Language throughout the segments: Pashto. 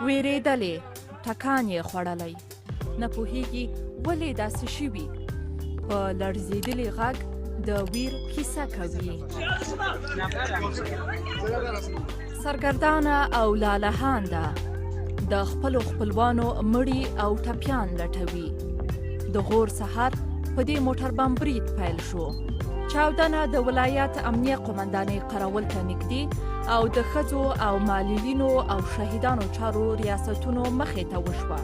ویرېدلې، ټکان یې خوړلی، نه پوهېږي ولې داسې شوي. په لړزېدلي غږ د ویر کیسه کوي. سرګردانه او لالهانده د خپلو خپلوانو مړي او ټپیان لټوي. د غور سهار په دې موټر بم برید پیل شو. چاودنه د ولایت امنیه قومندانۍ قراول ته نږدې او د ښځو او معلولینو او شهیدانو چارو ریاستونو مخې ته وشوه.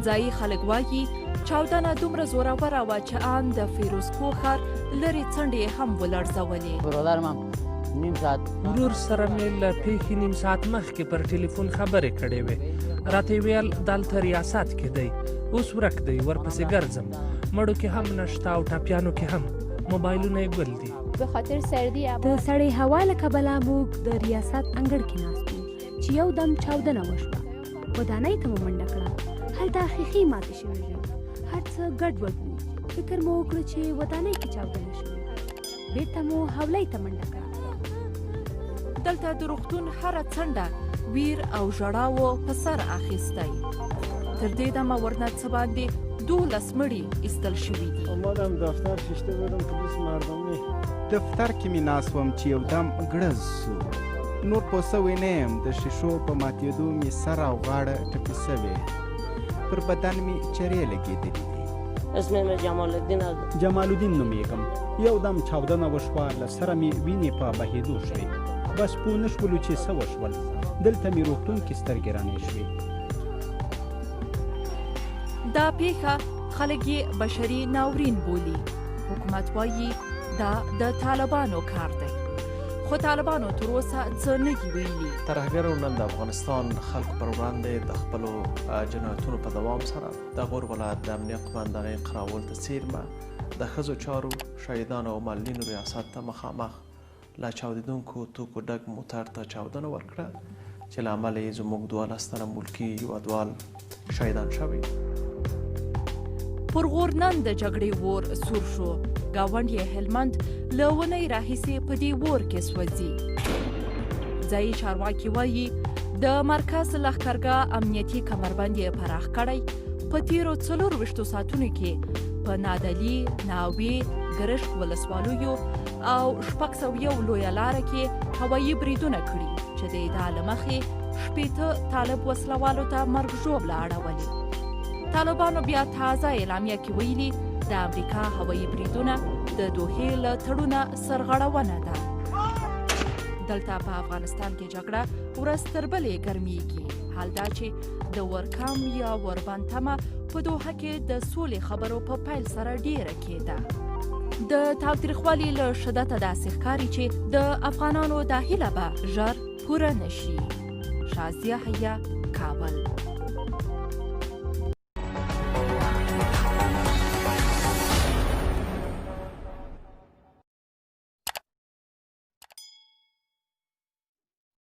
ځایي خلک وایي چاودنه دومره زوروره وه چې ان د فیروزکوه ښار لرې څنډې هم ولړزولې. ورور سره مې له پیښې نیم ساعت مخکې پر ټلیفون خبرې کړې وې. راته یې ویل دلته ریاست کې دی، اوس ورک دی، ورپسې ګرځم. مړو کې هم نشته او ټپیانو کې هم. موبایلونه یې ګل دي. د سړې هوا له کبله موږ د ریاست انګړ کې ناست وو چې یو دم چاودنه وشوه. ودانۍ ته مو منډه کړه. هلته ښیښې ماتې شوې وې. هر څه ګډوډ وو. فکر مو وکړه چې ودانۍ کې چاودنه شوې. بېرته مو حولۍ ته منډه کړه. دلته د روغتون هره څنډه ویر او ژړاوو په سر اخیستی. تر دې دمه ورنه څه باندې 12 مړي ایستل شوي دي. اومدم دفتر شیشته بدم پلیس مردمی. دفتر کې مې ناست وم چې یو دم ګړز سو. نور پوه سوی نه یم. د شیشو په ماتېدو مې سر او غاړه ټپي سوې. پر بدن مې چرې لګېدلې دي. اسم جمال الدین نومیږم. یو دم چاودنه وشوه. له سره مې وینې په بهېدو شوې. بس پوه نه شولو چې څه وشول. دلته مې روغتون کې سترګې رانې شوې. دا پیښه خلک یې بشري ناورین بولي. حکومت وایي دا د طالبانو کار دی، خو طالبانو تر اوسه څه نه دي ویلي. ترهګرو نن د افغانستان خلکو پر وړاندې د خپلو جنایتونو په دوام سره د غور ولایت د امنیه قومندانۍ قراول ته څیرمه د ښځو چارو شهیدانو او معلولینو ریاست ته مخامخ له چاودېدونکو توکو ډک موټر ته چاودنه ورکړه چې له امله یې زموږ 12 تنه ملکي هېوادوال شهیدان شوي. پر غور نن د جګړې اور سور شو. ګاونډ یې هلمند له اونۍ راهیسې په دې اور کې سوځي. ځایي چارواکي وایي د مرکز لښکرګاه امنیتي کمربند یې پراخ کړی. په تیرو 24 ساعتونو کې په نادلي، ناوې، ګرشک ولسوالیو او 601 لویه لاره کې هوایي بریدونه کړي چې د ادعا له مخې 80 طالب وسلوالو ته مرګ ژوبله اړولې. طالبانو بیا تازه اعلامیه کې ویلي د امریکا هوایي بریدونه د دوحې له تړونه سرغړونه ده. دلته په افغانستان کې جګړه ورځ تر بلې ګرمیږي. حال دا چې د ورکم یا وربند تمه په دوحه کې د سولې خبرو په پیل سره ډیره کېده. د تاوتریخوالي له شدته داسې ښکاري چې د افغانانو دا هیله به ژر پوره نشي. شازیه حیا، کابل.